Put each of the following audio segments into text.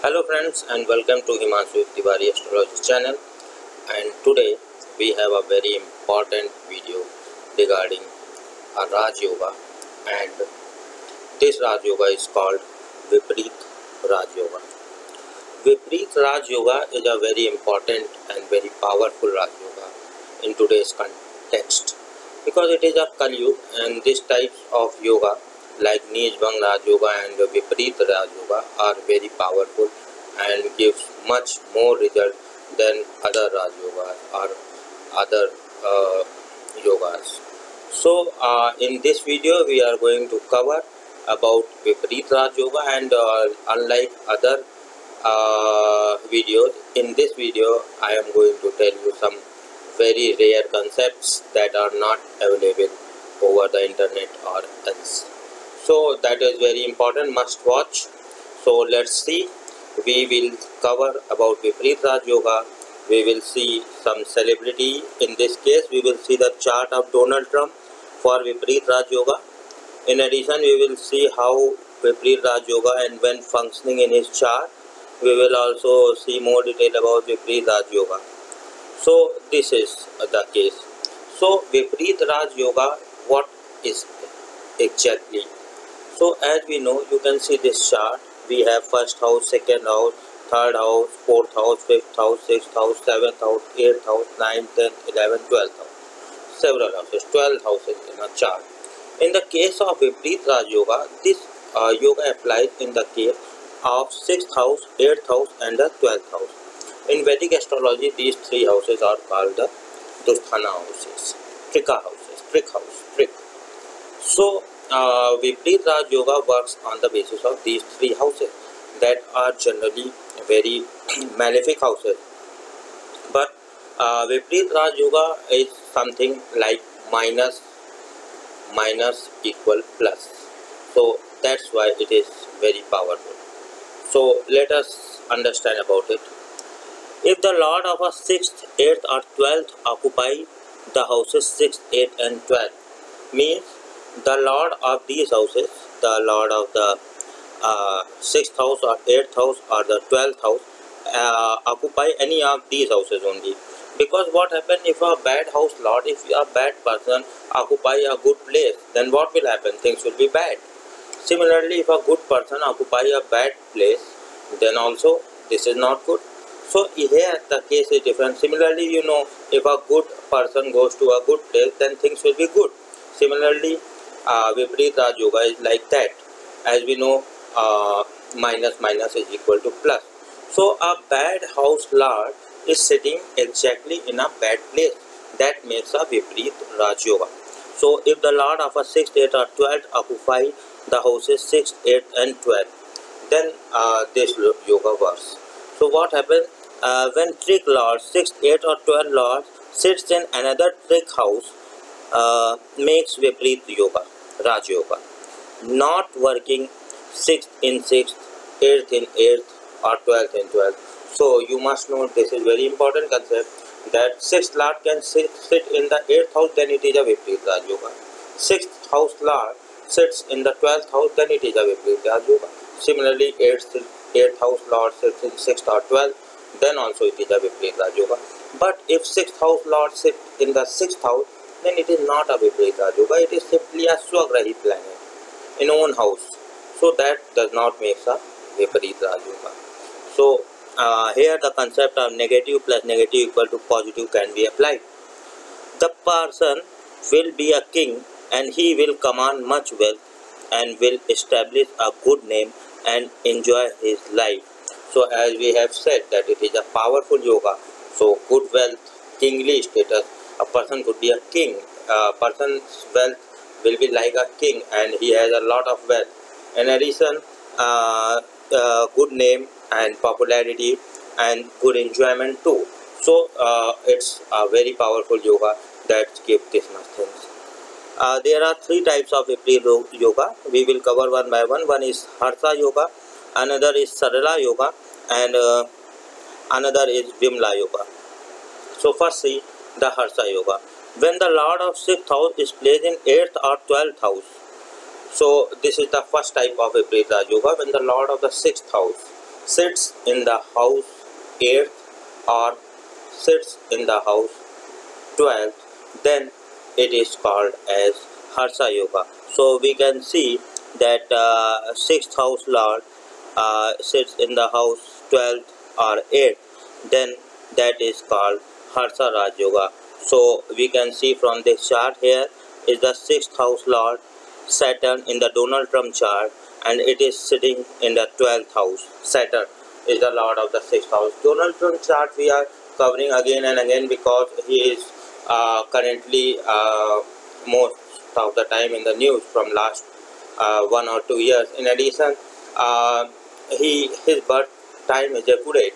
Hello friends and welcome to Himanshu Tiwari Astrology channel, and today we have a very important video regarding a Raj Yoga, and this Raj Yoga is called Vipreet Raj Yoga. Vipreet Raj Yoga is a very important and very powerful Raj Yoga in today's context because it is a Kali Yuga, and this types of yoga like Nijbang Raj Yoga and Vipreet Raj Yoga are very powerful and gives much more result than other Raj Yogas or other yogas. So in this video we are going to cover about Vipreet Raj Yoga, and unlike other videos, in this video I am going to tell you some very rare concepts that are not available over the internet or else. So that is very important, must watch. So let's see. We will cover about Vipreet Raj Yoga. We will see some celebrity. In this case we will see the chart of Donald Trump for Vipreet Raj Yoga. In addition, we will see how Vipreet Raj Yoga and when functioning in his chart. We will also see more detail about Vipreet Raj Yoga. So this is the case. So Vipreet Raj Yoga, what is exactly? So as we know, you can see this chart. We have first house, second house, third house, fourth house, fifth house, sixth house, seventh house, eighth house, ninth, 10th, 11th, 12th house. Several houses, 12 houses in a chart. In the case of Vipreet Raj Yoga, this yoga applies in the case of 6th house, 8th house and the 12th house. In Vedic astrology, these three houses are called the dusthana houses, trick house. So Vipreet Raj Yoga works on the basis of these three houses that are generally very malefic houses. But Vipreet Raj Yoga is something like minus equal plus. So that's why it is very powerful. So let us understand about it. If the Lord of a 6th, 8th or 12th occupy the houses 6th, 8th and 12th, means the Lord of these houses, the Lord of the 6th house or 8th house or the 12th house occupy any of these houses only. Because what happens if a bad house Lord, if a bad person occupy a good place, then what will happen? Things will be bad. Similarly, if a good person occupy a bad place, then also this is not good. So here the case is different. Similarly, you know, if a good person goes to a good place, then things will be good. Similarly, Vipreet Raj Yoga is like that. As we know, minus is equal to plus. So a bad house Lord is sitting exactly in a bad place. That makes a Vipreet Raj Yoga. So if the Lord of a 6th, 8th or 12th occupy the houses 6th, 8th and 12th, then this yoga works. So what happens when trick Lord, 6th, 8th or 12th Lord sits in another trick house, makes Vipreet Yoga, Raj Yoga. Not working 6th in 6th, 8th in 8th or 12th in 12th. So you must know, this is very important concept, that 6th Lord can sit in the 8th house, then it is a Vipreet Raj Yoga. 6th house Lord sits in the 12th house, then it is a Vipreet Raj Yoga. Similarly, 8th house Lord sits in 6th or 12th, then also it is a Vipreet Raj Yoga. But if 6th house Lord sits in the 6th house, then it is not a Vipreet Raj Yoga, it is simply a Swagrahi planet in own house. So that does not make a Vipreet Raj Yoga. So here the concept of negative plus negative equal to positive can be applied. The person will be a king and he will command much wealth and will establish a good name and enjoy his life. So as we have said that it is a powerful yoga, so good wealth, kingly status, a person could be a king, a person's wealth will be like a king and he has a lot of wealth. In addition, good name and popularity and good enjoyment too. So it's a very powerful yoga that gives this much things. There are three types of Vipreet Yoga. We will cover one by one. One is Harsha Yoga, another is Sarala Yoga, and another is Vimala Yoga. So first see the Harsha Yoga. When the Lord of 6th house is placed in 8th or 12th house, So this is the first type of Vipreet Raj Yoga, when the Lord of the 6th house sits in the house 8th or sits in the house 12th, then it is called as Harsha Yoga. So we can see that 6th house lord sits in the house 12th or 8th, then that is called Harsha Raj Yoga. So we can see from this chart here is the 6th house lord Saturn in the Donald Trump chart, and it is sitting in the 12th house. Saturn is the lord of the 6th house. Donald Trump chart we are covering again and again because he is currently most of the time in the news from last 1 or 2 years. In addition, his birth time is accurate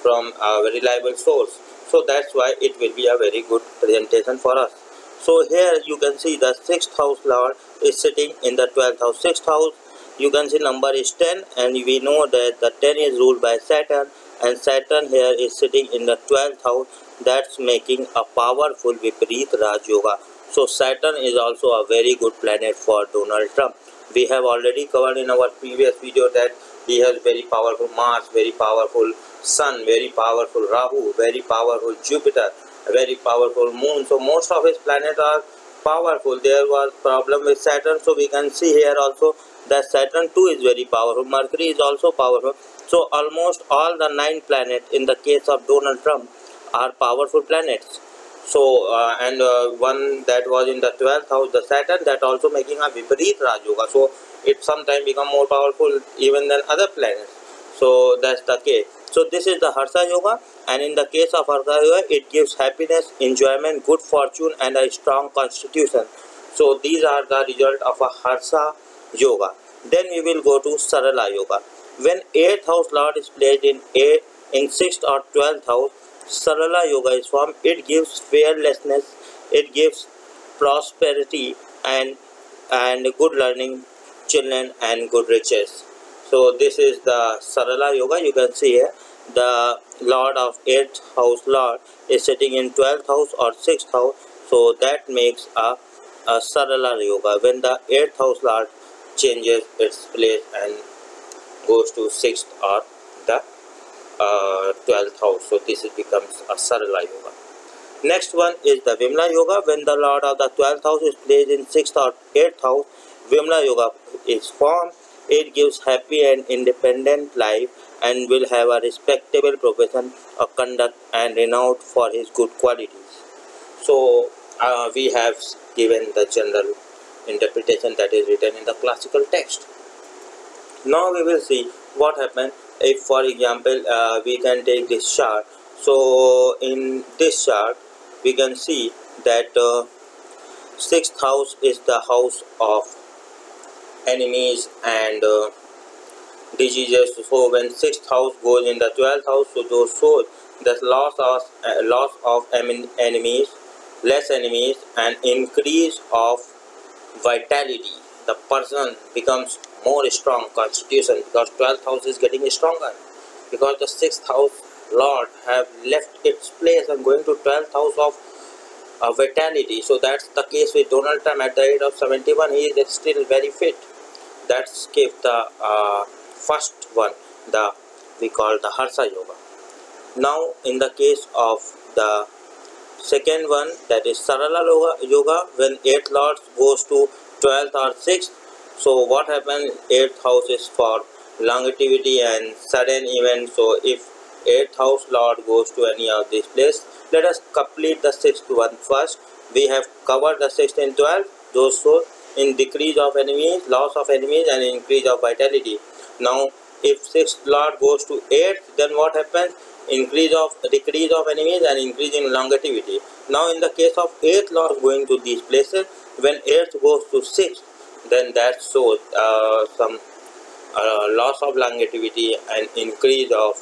from a reliable source, so that's why it will be a very good presentation for us. So here you can see the 6th house lord is sitting in the 12th house. 6th house, you can see number is 10, and we know that the 10 is ruled by Saturn, and Saturn here is sitting in the 12th house. That's making a powerful Vipreet Raj Yoga. So Saturn is also a very good planet for Donald Trump. We have already covered in our previous video that he has very powerful Mars, very powerful Sun, very powerful Rahu, very powerful Jupiter, very powerful Moon. So most of his planets are powerful. There was problem with Saturn, so we can see here also that Saturn too is very powerful. Mercury is also powerful. So almost all the 9 planets in the case of Donald Trump are powerful planets. So one that was in the 12th house, the Saturn, that also making a Vipreet Raj Yoga. So it sometimes become more powerful even than other planets. So that's the case. So this is the Harsha Yoga, and in the case of Harsha Yoga, it gives happiness, enjoyment, good fortune, and a strong constitution. So these are the result of a Harsha Yoga. Then we will go to Sarala Yoga. When 8th house lord is placed in 6th or 12th house, Sarala Yoga is formed. It gives fearlessness, it gives prosperity, and good learning, children, and good riches. So this is the Sarala Yoga. You can see here the lord of 8th house lord is sitting in 12th house or 6th house. So that makes a Sarala Yoga. When the 8th house lord changes its place and goes to 6th or the 12th house, so this becomes a Sarala Yoga. Next one is the Vimala Yoga. When the lord of the 12th house is placed in 6th or 8th house, Vimala Yoga is formed. It gives happy and independent life and will have a respectable profession or conduct and renowned for his good qualities. So we have given the general interpretation that is written in the classical text. Now we will see what happens if, for example, we can take this chart. So in this chart we can see that 6th house is the house of enemies and diseases. So when 6th house goes in the 12th house, so those shows the loss of enemies, less enemies, and increase of vitality. The person becomes more strong constitution because 12th house is getting stronger, because the 6th house lord have left its place and going to 12th house of vitality. So that's the case with Donald Trump. At the age of 71, he is still very fit. That's give the first one, we call the Harsha Yoga. Now in the case of the second one, that is Sarala Yoga, when 8th lord goes to 12th or 6th, so what happens, 8th house is for longevity and sudden events. So if 8th house lord goes to any of these places, let us complete the 6th one first. We have covered the 6th and 12th, those show in decrease of enemies, loss of enemies, and increase of vitality. Now if 6th lord goes to 8th, then what happens, decrease of enemies and increase in longevity. Now in the case of 8th lord going to these places, when 8th goes to 6th, then that shows some loss of longevity and increase of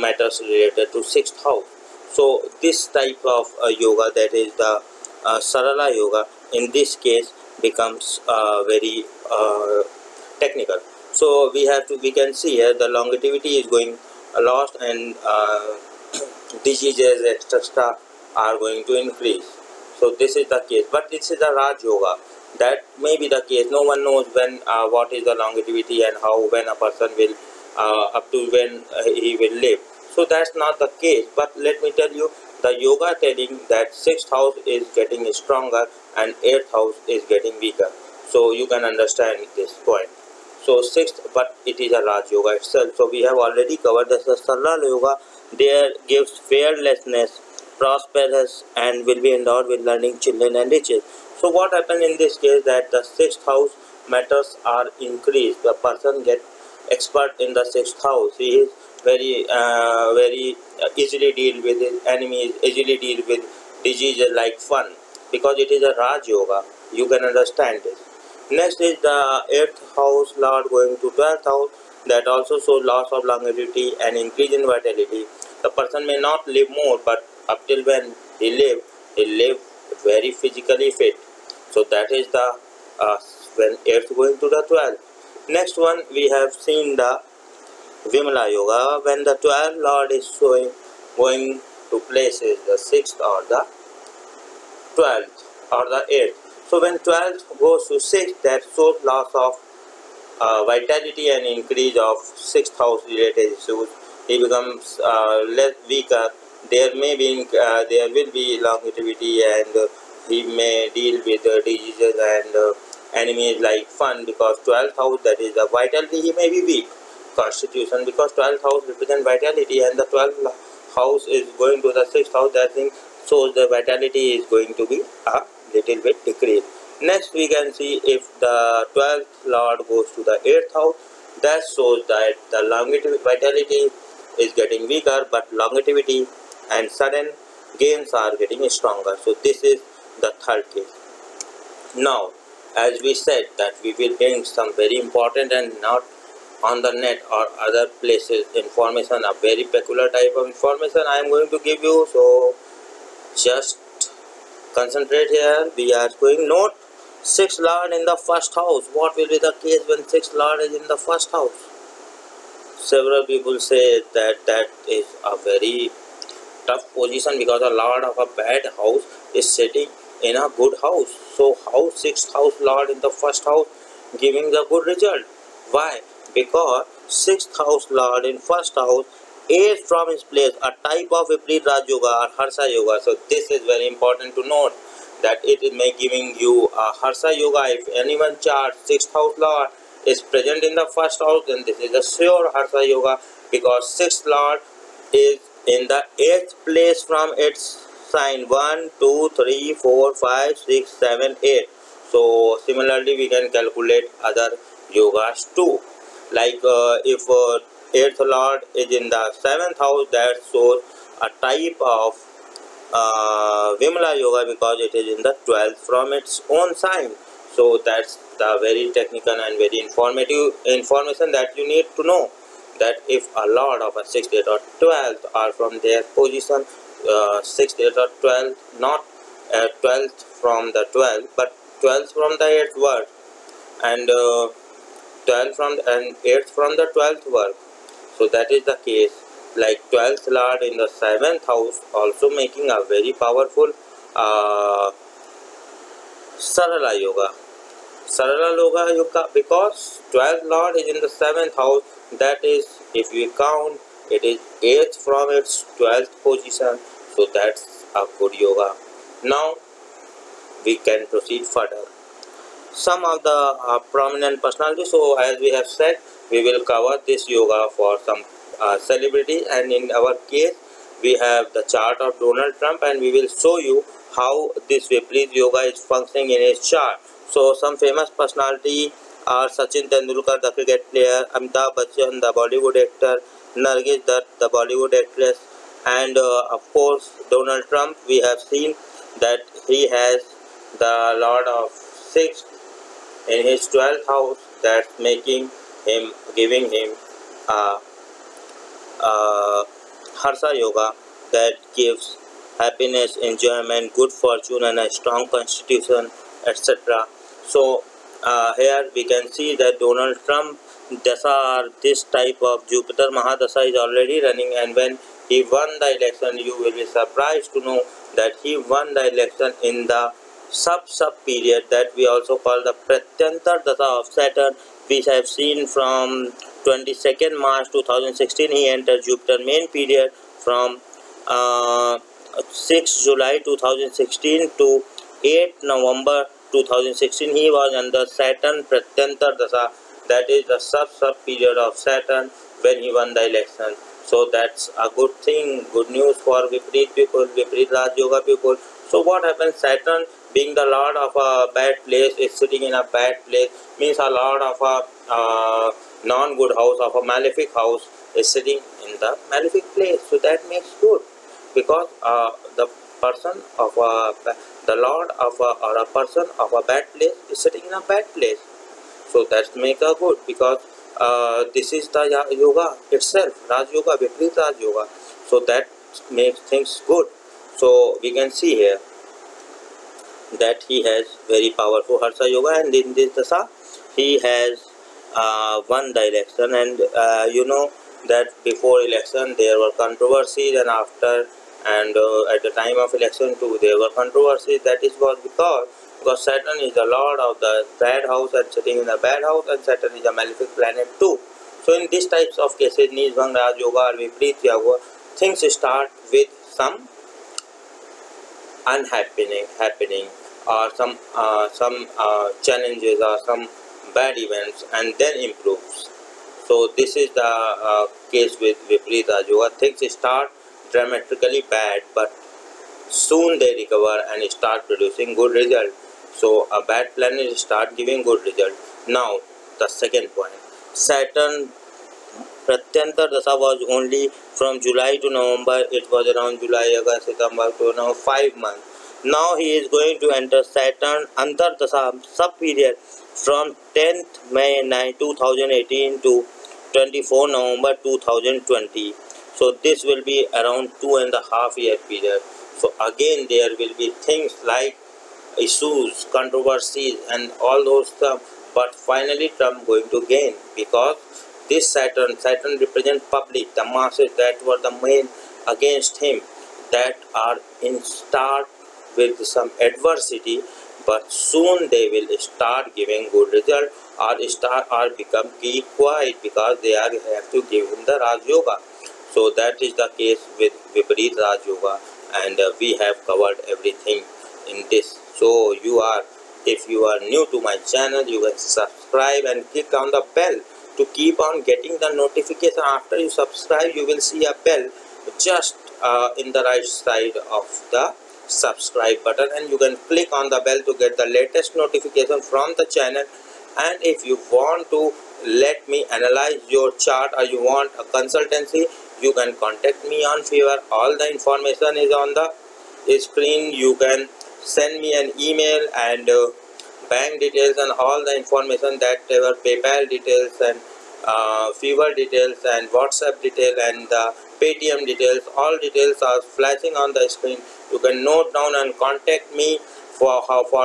matters related to 6th house. So this type of yoga, that is the Sarala Yoga, in this case becomes very technical. So we can see here the longevity is going lost and diseases etc. are going to increase. So this is the case, but this is the Raj Yoga. That may be the case. No one knows when what is the longevity and how, when a person will up to when he will live. So that's not the case. But let me tell you, the yoga telling that 6th house is getting stronger and 8th house is getting weaker. So you can understand this point. So 6th, but it is a Raj Yoga itself. So we have already covered this. The Sarala Yoga there gives fearlessness, prosperous, and will be endowed with learning, children, and riches. So what happens in this case, that the 6th house matters are increased. The person get expert in the 6th house. He is very easily deal with his enemies, easily deal with diseases like fun, because it is a Raj Yoga. You can understand this. Next is the 8th house lord going to 12th house. That also shows loss of longevity and increase in vitality. The person may not live more, but up till when he live very physically fit. So that is the when 8th going to the 12th. Next one, we have seen the Vimala Yoga, when the 12th lord is going to places the 6th or the 12th or the 8th. So when 12th goes to 6th, that shows loss of vitality and increase of 6th house related issues. He becomes less weaker. There will be longevity, and he may deal with diseases and enemies like fun, because 12th house, that is the vitality, he may be weak. Constitution, because 12th house represents vitality, and the 12th house is going to the 6th house, that thing shows the vitality is going to be a little bit decreased. Next we can see, if the 12th lord goes to the 8th house, that shows that the longevity, vitality is getting weaker, but longevity and sudden gains are getting stronger. So this is the third case. Now, as we said that we will bring some very important and not on the net or other places information, a very peculiar type of information I am going to give you. So just concentrate here. We are going note 6th lord in the 1st house. What will be the case when 6th lord is in the 1st house? Several people say that is a very tough position, because a lord of a bad house is sitting in a good house. So how 6th house lord in the 1st house giving the good result? Why? Because 6th house lord in 1st house is from his place a type of Vipreet Raj Yoga or Harsha Yoga. So this is very important to note, that it may giving you a Harsha Yoga. If anyone chart 6th house lord is present in the 1st house, then this is a sure Harsha Yoga, because 6th lord is in the 8th place from its sign 1, 2, 3, 4, 5, 6, 7, 8. So similarly we can calculate other yogas too. Like if 8th lord is in the 7th house, that shows a type of Vimala Yoga, because it is in the 12th from its own sign. So that's the very technical and very informative information that you need to know, that if a lord of a 6th, 8th or 12th are from their position, 6th, 8th or 12th, not 12th from the 12th, but 12th from the 8th word, and 12th from and 8th from the 12th word. So that is the case. Like 12th lord in the 7th house, also making a very powerful Sarala Yoga. Sarala Yoga, because 12th lord is in the 7th house, that is, if we count, it is 8th from its 12th position. So that's a good yoga. Now we can proceed further. Some of the prominent personalities. So as we have said, we will cover this yoga for some celebrity, and in our case we have the chart of Donald Trump, and we will show you how this Vipreet Yoga is functioning in his chart. So some famous personality are Sachin Tendulkar, the cricket player, Amitabh Bachchan, the Bollywood actor, Nargis Dutt, the Bollywood actress, and of course Donald Trump. We have seen that he has the Lord of 6 in his 12th house, that's making him, giving him Harsha Yoga, that gives happiness, enjoyment, good fortune, and a strong constitution, etc. So here we can see that Donald Trump Dasa, or this type of Jupiter Mahadasa is already running, and when he won the election, you will be surprised to know that he won the election in the sub period, that we also call the Pratyantar Dasa of Saturn. we have seen from 22nd March 2016 he entered Jupiter main period from 6 July 2016 to 8 November 2016 he was under Saturn Pratyantar Dasa, that is the sub period of Saturn when he won the election. So that's a good thing, good news for Vipreet people, Vipreet Raj Yoga people. So what happens, Saturn being the lord of a bad place is sitting in a bad place, means a lord of a non-good house, of a malefic house is sitting in the malefic place. So that makes good, because the person of the lord of or a person of a bad place is sitting in a bad place. So that makes a good, because this is the yoga itself, Raj Yoga, Vipreet Raj Yoga. So that makes things good. So we can see here that he has very powerful Harsha Yoga, and in this dasa he has won the election. And you know that before election there were controversies, and after and at the time of election too there were controversies. That is was because Saturn is the lord of the bad house and sitting in the bad house, and Saturn is a malefic planet too. So in these types of cases, Nijbhang Raj Yoga or Vipreet Yoga, things start with some happening or some challenges or some bad events, and then improves. So this is the case with Vipreet Raj Yoga. Things start dramatically bad, but soon they recover and start producing good result. So a bad planet start giving good result. Now the second point, Saturn Pratyantar Dasa was only from July to November. It was around July, August, September, to now 5 months. Now he is going to enter Saturn Antar Dasa sub period from 10th May 2018 to 24 November 2020. So this will be around 2.5 year period. So again there will be things like issues, controversies and all those stuff, but finally Trump going to gain, because this Saturn represents public, the masses that were the main against him, that are in start with some adversity, but soon they will start giving good result or become keep quiet, because they are have to give him the Raj Yoga. So that is the case with Vipreet Raj Yoga, and we have covered everything in this. So if you are new to my channel, you can subscribe and click on the bell to keep on getting the notification. After you subscribe, you will see a bell just in the right side of the subscribe button, and you can click on the bell to get the latest notification from the channel. And if you want to let me analyze your chart or you want a consultancy, you can contact me on Fever. All the information is on the screen. You can send me an email, and bank details and all the information, that our PayPal details and Fever details and WhatsApp detail and the Paytm details, all details are flashing on the screen. You can note down and contact me for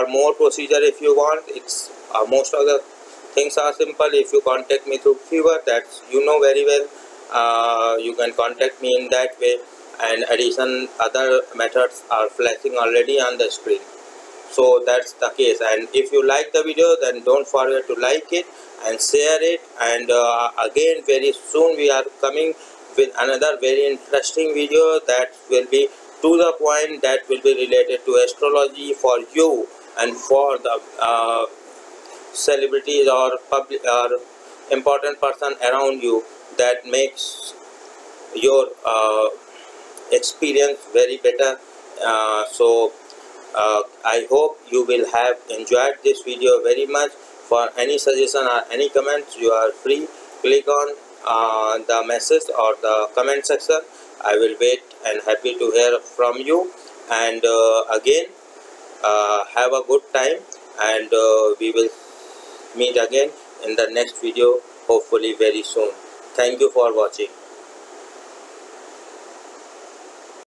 more procedure if you want. It's most of the things are simple. If you contact me through Fever, that's you know very well, you can contact me in that way, and addition other methods are flashing already on the screen. So that's the case. And if you like the video, then don't forget to like it and share it. And again, very soon we are coming with another very interesting video that will be to the point, that will be related to astrology for you and for the celebrities or public or important person around you, that makes your experience very better. I hope you will have enjoyed this video very much. For any suggestion or any comments, you are free. Click on the message or the comment section. I will wait and happy to hear from you. And again, have a good time, and we will meet again in the next video, hopefully very soon. Thank you for watching.